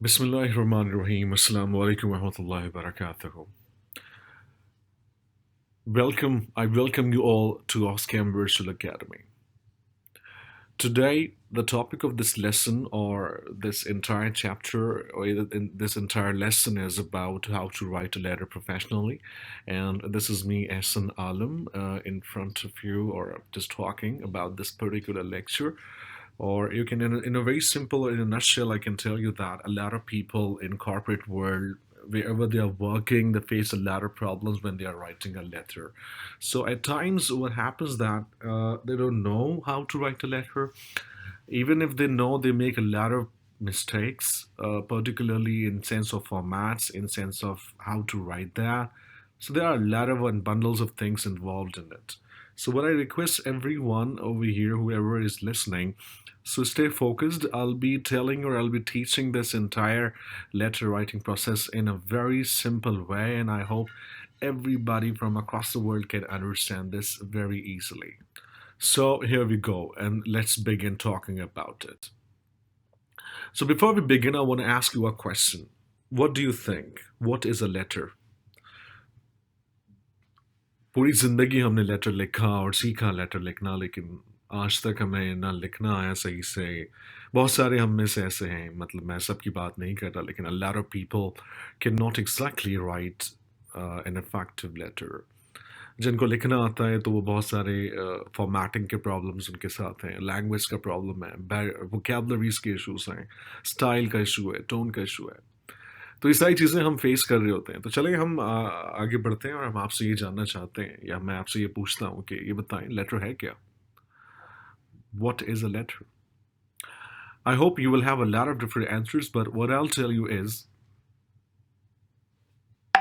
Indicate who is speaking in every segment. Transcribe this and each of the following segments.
Speaker 1: Bismillahirrahmanirrahim. Assalamu alaikum wa rahmatullahi wa barakatuhu. I welcome you all to OxCamb Virtual Academy. Today, the topic of this lesson or this entire chapter or this entire lesson is about how to write a letter professionally. And this is me, Ehsan Alam, in front of you or just talking about this particular lecture. Or you can, in a very simple, in a nutshell, I can tell you that a lot of people in corporate world, wherever they are working, they face a lot of problems when they are writing a letter. So at times, what happens that they don't know how to write a letter. Even if they know, they make a lot of mistakes, particularly in sense of formats, in sense of how to write that. So there are a lot of bundles of things involved in it. So what I request everyone over here, whoever is listening, so stay focused. I'll be telling or I'll be teaching this entire letter writing process in a very simple way, and I hope everybody from across the world can understand this very easily. So here we go, and let's begin talking about it. So before we begin, I want to ask you a question. What do you think? What is a letter? पूरी जिंदगी हमने letter लिखा और सीखा letter लिखना, लेकिन आज तक हमें ना लिखना आया सही से. बहुत सारे हम में से ऐसे हैं, मतलब मैं सबकी बात नहीं कर रहा, लेकिन a lot of people cannot exactly write an effective letter. जिनको लिखना आता है तो वो बहुत सारे फॉर्मेटिंग के प्रॉब्लम्स उनके साथ हैं, लैंग्वेज का प्रॉब्लम है, वोकेबलरीज के इश्यूज हैं, स्टाइल का इशू है, टोन का इशू है. तो ये सारी चीज़ें हम फेस कर रहे होते हैं. तो चलिए हम आगे बढ़ते हैं और हम आपसे ये जानना चाहते हैं या मैं आपसे ये पूछता हूँ कि ये बताएं, लेटर है क्या? What is a letter? I hope you will have a lot of different answers, but what I'll tell you is,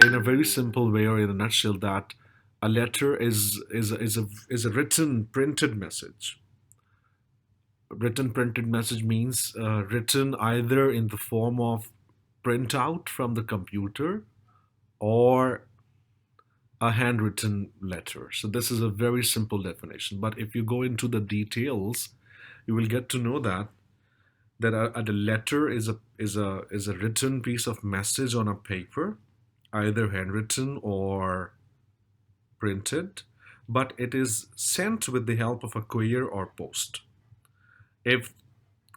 Speaker 1: in a very simple way or in a nutshell, that a letter is a written printed message. Written printed message means written either in the form of printout from the computer or a handwritten letter. So this is a very simple definition. But if you go into the details, you will get to know that a letter is a written piece of message on a paper, either handwritten or printed, but it is sent with the help of a courier or post. If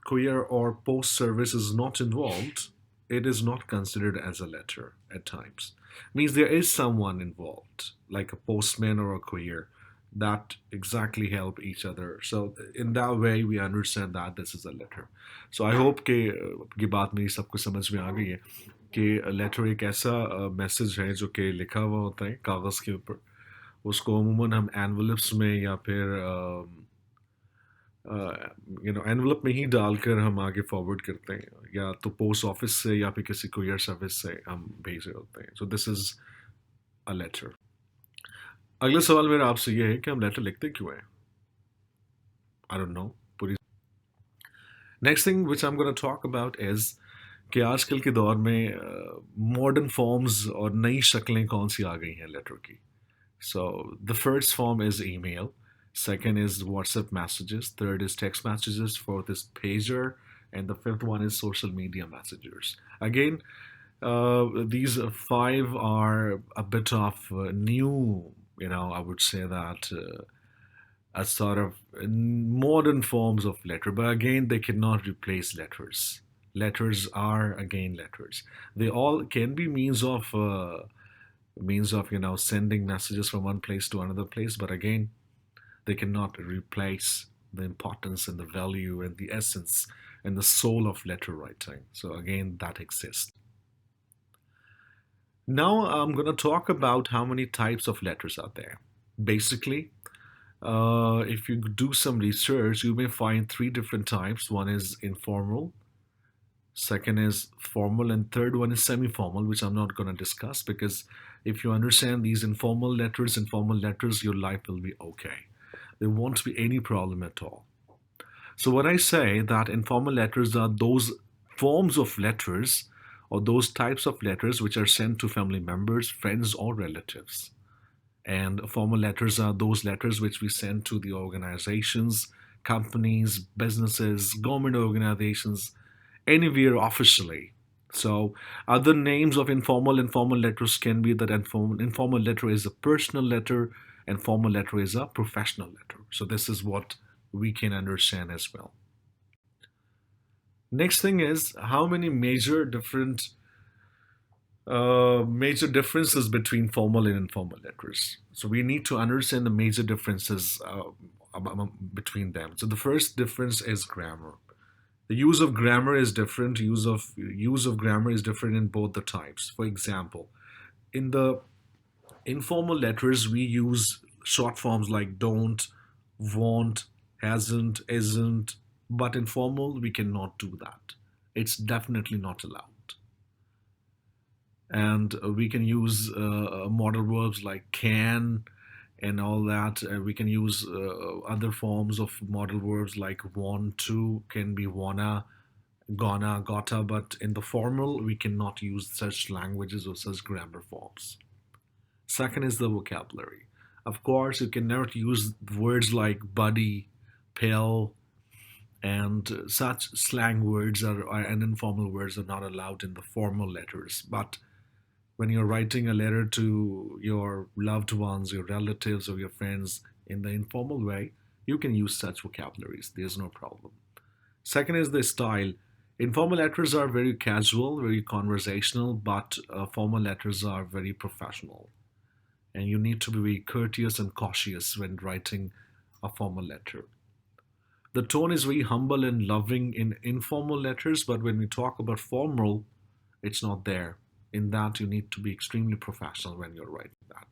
Speaker 1: courier or post service is not involved, it is not considered as a letter at times. Means there is someone involved, like a postman or a courier, that exactly help each other. So in that way, we understand that this is a letter. So I hope कि ये बात मेरी सबको समझ में आ गई है कि लेटर एक ऐसा मैसेज है जो कि लिखा हुआ होता है कागज़ के ऊपर. उसको अमूमन हम एनवलप्स में या फिर एनवलप में ही डालकर हम आगे फॉरवर्ड करते हैं, या तो पोस्ट ऑफिस से या फिर किसी कुरियर सर्विस से हम भेज रहे होते हैं. So this is a letter. अगला सवाल मेरा आपसे ये है कि हम लेटर लिखते क्यों हैं? I don't know. पूरी next thing which I am gonna talk about इज कि आजकल के दौर में मॉडर्न फॉर्म्स और नई शक्लें कौन सी आ गई हैं लेटर की. So the first form is email. Second is WhatsApp messages. Third is text messages. Fourth is pager. And the fifth one is social media messengers. Again, these five are a bit of new, I would say that a sort of modern forms of letter. But again, they cannot replace letters. Letters are again letters. They all can be means of sending messages from one place to another place. But again, they cannot replace the importance and the value and the essence and the soul of letter writing. So again, that exists. Now I'm going to talk about how many types of letters are there. Basically, if you do some research, you may find three different types. One is informal, second is formal, and third one is semi-formal, which I'm not going to discuss, because if you understand these informal letters, your life will be okay. There won't be any problem at all. So when I say that informal letters are those forms of letters or those types of letters which are sent to family members, friends, or relatives. And formal letters are those letters which we send to the organizations, companies, businesses, government organizations, anywhere officially. So other names of informal letters can be that informal letter is a personal letter and formal letter is a professional letter. So this is what we can understand as well. Next thing is how many major differences between formal and informal letters. So we need to understand the major differences between them. So the first difference is grammar. The use of grammar is different. Use of grammar is different in both the types. For example, in the informal letters, we use short forms like don't, won't, hasn't, isn't. But in formal, we cannot do that. It's definitely not allowed. And we can use modal verbs like can and all that. We can use other forms of modal verbs like want to, can be wanna, gonna, gotta, but in the formal, we cannot use such languages or such grammar forms. Second is the vocabulary. Of course, you can never use words like buddy, pill, and such slang words and informal words are not allowed in the formal letters. But when you're writing a letter to your loved ones, your relatives, or your friends in the informal way, you can use such vocabularies. There's no problem. Second is the style. Informal letters are very casual, very conversational, but formal letters are very professional. And you need to be very courteous and cautious when writing a formal letter. The tone is very humble and loving in informal letters, but when we talk about formal, it's not there. In that, you need to be extremely professional when you're writing that.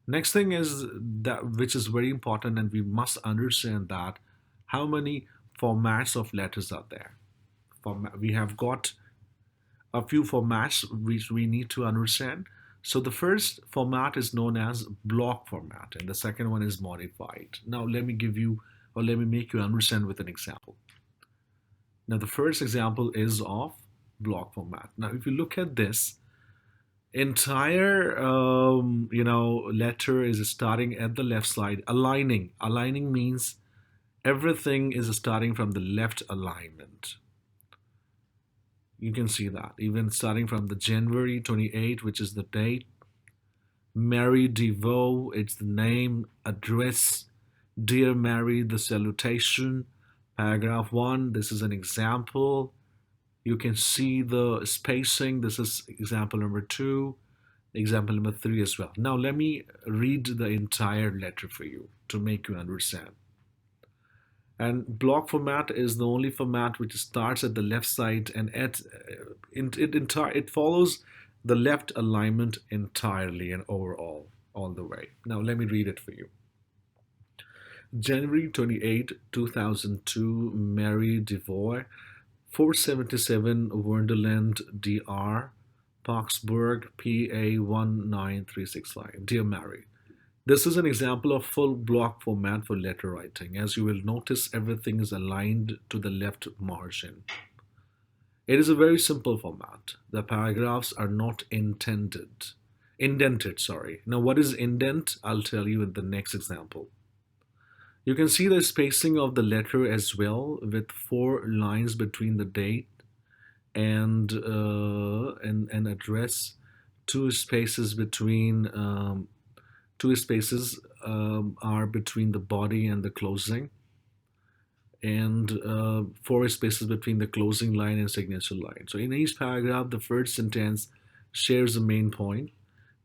Speaker 1: Next thing is that, which is very important, and we must understand that how many formats of letters are there. We have got a few formats which we need to understand. So the first format is known as block format, and the second one is modified. Now let me make you understand with an example. Now the first example is of block format. Now if you look at this, entire letter is starting at the left side. Aligning means everything is starting from the left alignment. You can see that even starting from the January 28, which is the date. Mary DeVoe, it's the name. Address, Dear Mary, the salutation. Paragraph 1, this is an example. You can see the spacing. This is example number 2, example number 3 as well. Now let me read the entire letter for you to make you understand. And block format is the only format which starts at the left side and it follows the left alignment entirely and overall all the way. Now let me read it for you. January 28, 2002, Mary DeVoe, 477 Wonderland DR, Parksburg, PA 19365. Dear Mary, this is an example of full block format for letter writing. As you will notice, everything is aligned to the left margin. It is a very simple format. The paragraphs are not indented, sorry. Now what is indent? I'll tell you in the next example. You can see the spacing of the letter as well, with 4 lines between the date and address, 2 spaces are between the body and the closing, and 4 spaces between the closing line and signature line. So in each paragraph, the first sentence shares the main point.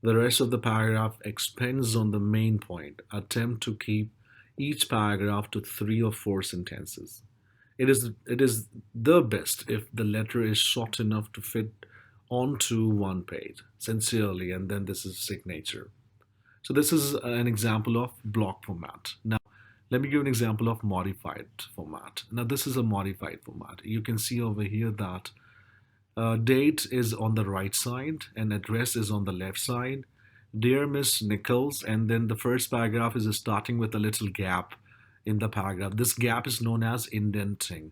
Speaker 1: The rest of the paragraph expands on the main point. Attempt to keep each paragraph to 3 or 4 sentences. It is the best if the letter is short enough to fit onto one page. Sincerely, and then this is signature. So this is an example of block format. Now, let me give an example of modified format. Now, this is a modified format. You can see over here that date is on the right side and address is on the left side. Dear Miss Nichols, and then the first paragraph is starting with a little gap in the paragraph. This gap is known as indenting.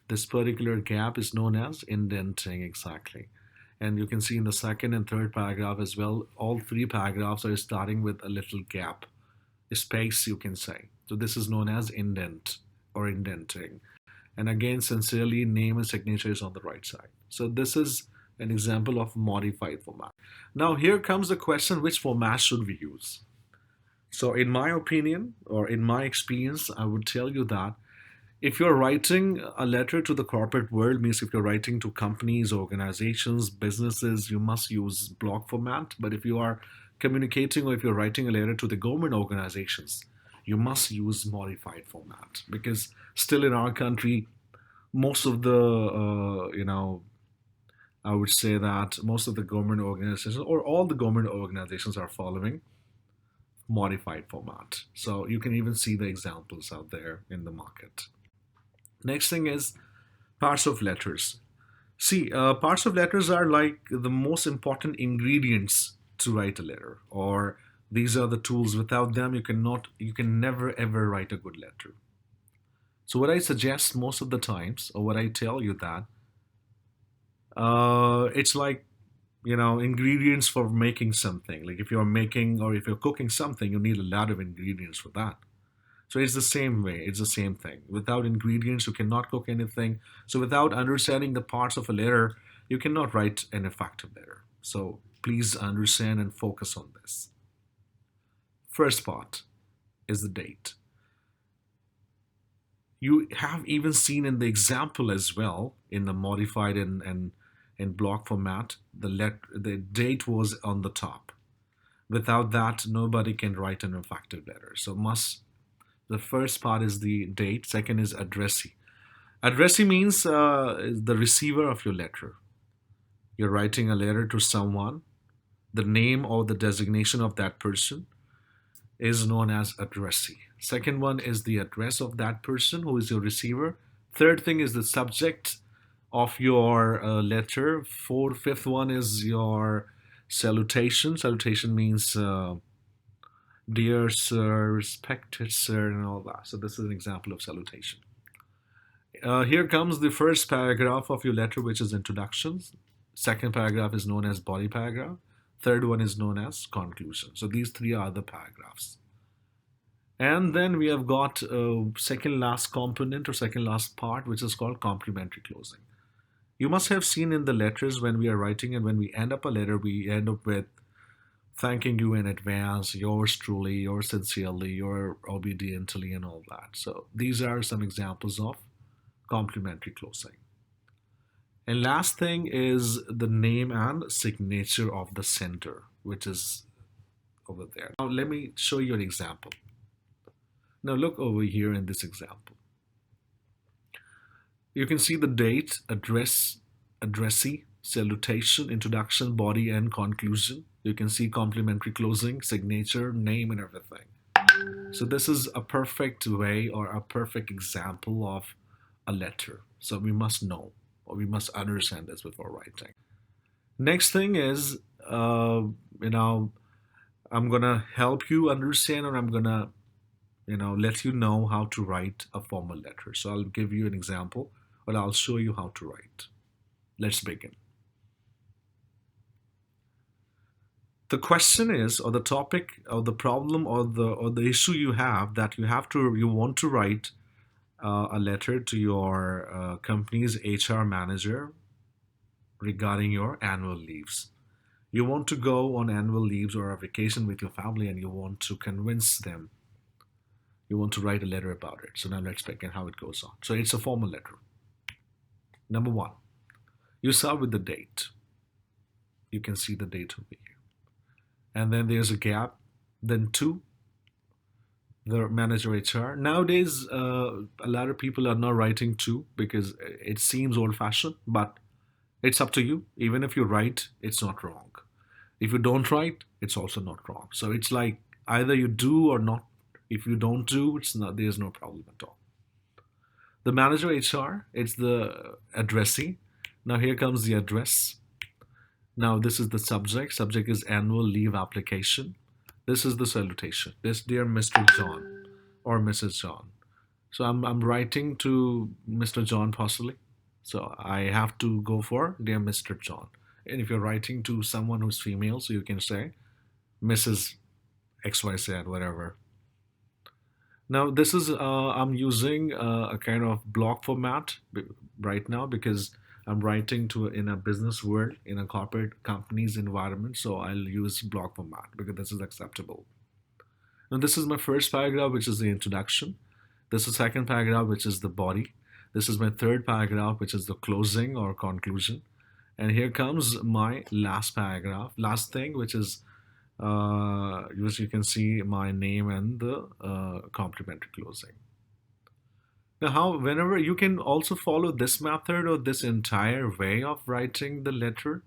Speaker 1: This particular gap is known as indenting, exactly. And you can see in the second and third paragraph as well, all 3 paragraphs are starting with a little gap, a space you can say. So this is known as indent or indenting. And again, sincerely, name and signature is on the right side. So this is an example of modified format. Now, here comes the question, which format should we use? So, in my opinion, or in my experience, I would tell you that if you're writing a letter to the corporate world, means if you're writing to companies, organizations, businesses, you must use block format. But if you are communicating or if you're writing a letter to the government organizations, you must use modified format, because still in our country, most of the I would say that most of the government organizations or all the government organizations are following modified format. So you can even see the examples out there in the market. Next thing is parts of letters. See, parts of letters are like the most important ingredients to write a letter, or these are the tools. Without them, you can never ever write a good letter. So what I suggest most of the times, or what I tell you that, it's like ingredients for making something. Like if you're making or if you're cooking something, you need a lot of ingredients for that. So it's the same way, it's the same thing. Without ingredients, you cannot cook anything. So without understanding the parts of a letter, you cannot write an effective letter. So please understand and focus on this. First part is the date. You have even seen in the example as well, in the modified and in block format, the date was on the top. Without that, nobody can write an effective letter. So the first part is the date. Second is addressee. Addressee means is the receiver of your letter. You're writing a letter to someone. The name or the designation of that person is known as addressee. Second one is the address of that person who is your receiver. Third thing is the subject of your letter. Fifth one is your salutation. Salutation means dear sir, respected sir, and all that. So this is an example of salutation. Here comes the first paragraph of your letter, which is introductions. Second paragraph is known as body paragraph. Third one is known as conclusion. So these three are the paragraphs. And then we have got second last component or second last part, which is called complementary closing. You must have seen in the letters when we are writing and when we end up a letter, we end up with thanking you in advance, yours truly, yours sincerely, your obediently, and all that. So these are some examples of complementary closing. And last thing is the name and signature of the sender, which is over there. Now let me show you an example. Now look over here in this example. You can see the date, address, addressee, salutation, introduction, body, and conclusion. You can see complementary closing, signature, name, and everything. So this is a perfect way or a perfect example of a letter. So we must know or we must understand this before writing. Next thing is, I'm gonna help you understand, or I'm gonna let you know how to write a formal letter. So I'll give you an example, or I'll show you how to write. Let's begin. The question is, or the topic, or the problem, or the issue you have, that you want to write a letter to your company's HR manager regarding your annual leaves. You want to go on annual leaves or a vacation with your family, and you want to convince them. You want to write a letter about it. So now let's begin how it goes on. So it's a formal letter. Number one, you start with the date. You can see the date over here. And then there's a gap. Then two, the manager HR. Nowadays, a lot of people are not writing two because it seems old-fashioned, but it's up to you. Even if you write, it's not wrong. If you don't write, it's also not wrong. So it's like either you do or not. If you don't do, there's no problem at all. The manager HR, it's the addressee. Now here comes the address. Now this is the subject. Subject is annual leave application. This is the salutation. This dear Mr. John or Mrs. John. So I'm writing to Mr. John possibly. So I have to go for dear Mr. John. And if you're writing to someone who's female, so you can say Mrs. XYZ, whatever. Now this is I'm using a kind of block format right now because I'm writing to in a business world, in a corporate company's environment, so I'll use block format because this is acceptable. Now, this is my first paragraph, which is the introduction. This is second paragraph, which is the body. This is my third paragraph, which is the closing or conclusion. And here comes my last paragraph, last thing, which you can see my name and the complimentary closing. Now, whenever you can also follow this method or this entire way of writing the letter,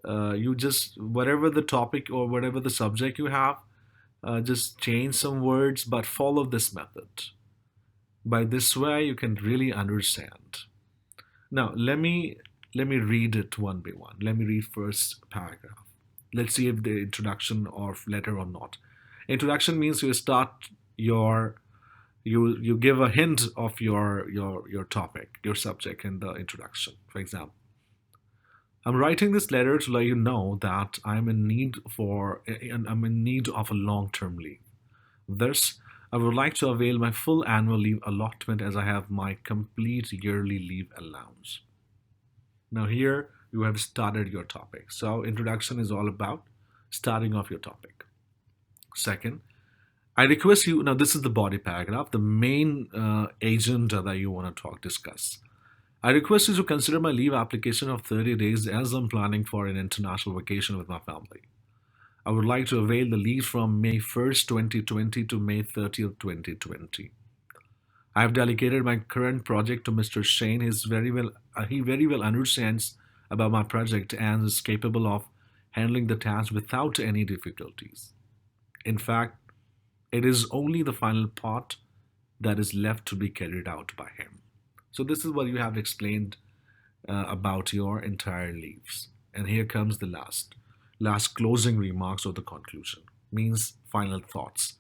Speaker 1: you just whatever the topic or whatever the subject you have, just change some words, but follow this method. By this way, you can really understand. Now, let me read it one by one. Let me read first paragraph. Let's see if the introduction or letter or not. Introduction means you start your you give a hint of your topic, your subject in the introduction. For example, I'm writing this letter to let you know that I'm in need of a long-term leave. Thus, I would like to avail my full annual leave allotment as I have my complete yearly leave allowance. Now here you have started your topic. So introduction is all about starting off your topic. Second, I request you, now this is the body paragraph, the main agenda that you want to discuss. I request you to consider my leave application of 30 days as I'm planning for an international vacation with my family. I would like to avail the leave from May 1st, 2020 to May 30th, 2020. I have delegated my current project to Mr. Shane. He very well understands about my project and is capable of handling the task without any difficulties. In fact, it is only the final part that is left to be carried out by him. So this is what you have explained about your entire leaves. And here comes the last closing remarks or the conclusion, means final thoughts.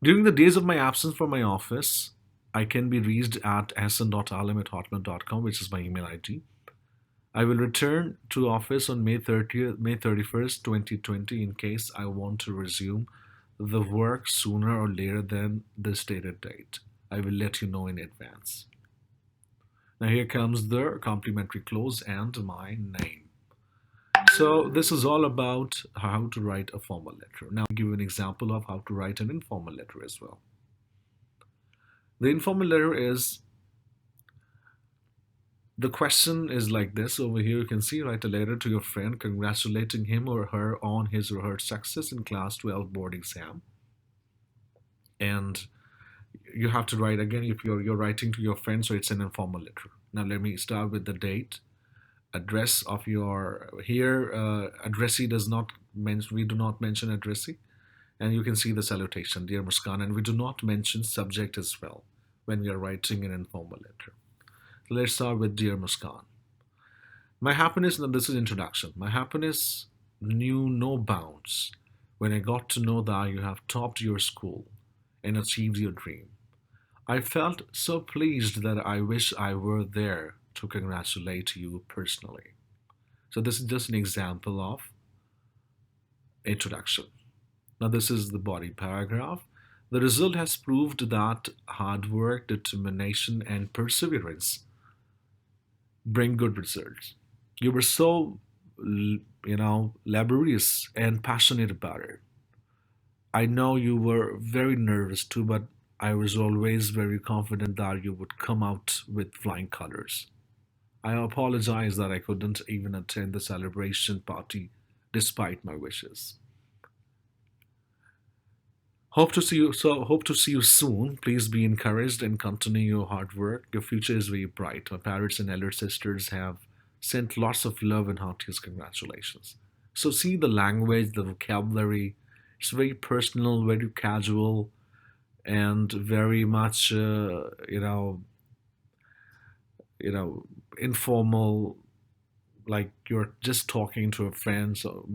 Speaker 1: During the days of my absence from my office, I can be reached at hasan.alim@hotmail.com, which is my email ID. I will return to office on May 31st, 2020 in case I want to resume the work sooner or later than the stated date. I will let you know in advance. Now here comes the complimentary close and my name. So this is all about how to write a formal letter. Now I'll give you an example of how to write an informal letter as well. The informal letter is, the question is like this. Over here you can see, write a letter to your friend congratulating him or her on his or her success in class 12 board exam. And you have to write again if you're writing to your friend, so it's an informal letter. Now let me start with the date, address of your here. Addressee does not mention, we do not mention addressee, and you can see the salutation, dear Muskan, and we do not mention subject as well when we are writing an informal letter. So let's start with dear Muskan. My happiness, now this is introduction. My happiness knew no bounds when I got to know that you have topped your school and achieved your dream. I felt so pleased that I wish I were there to congratulate you personally. So this is just an example of introduction. Now this is the body paragraph. The result has proved that hard work, determination, and perseverance bring good results. You were so, laborious and passionate about it. I know you were very nervous too, but I was always very confident that you would come out with flying colors. I apologize that I couldn't even attend the celebration party despite my wishes. Hope to see you soon. Please be encouraged and continue your hard work. Your future is very bright. My parents and elder sisters have sent lots of love and heartiest congratulations. So see the language, the vocabulary. It's very personal, very casual, and very much informal, like you're just talking to a friend. So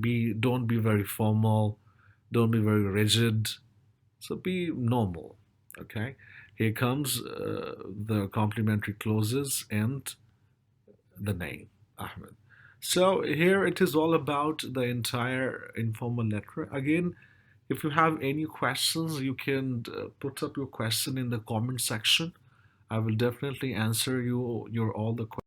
Speaker 1: don't be very formal, don't be very rigid, so be normal. Okay, here comes the complimentary closes and the name, Ahmed. So here it is all about the entire informal letter. Again, if you have any questions, you can put up your question in the comment section. I will definitely answer your all the questions.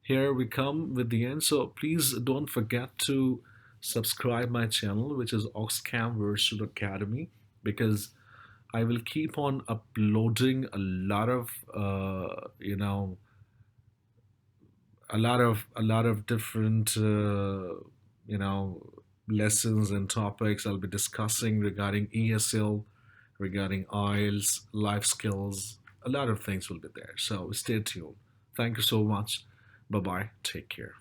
Speaker 1: Here we come with the end. So please don't forget to subscribe my channel, which is OxCamb Virtual Academy, because I will keep on uploading a lot of different you know lessons and topics I'll be discussing regarding ESL, regarding IELTS, life skills. A lot of things will be there. So stay tuned. Thank you so much. Bye bye. Take care.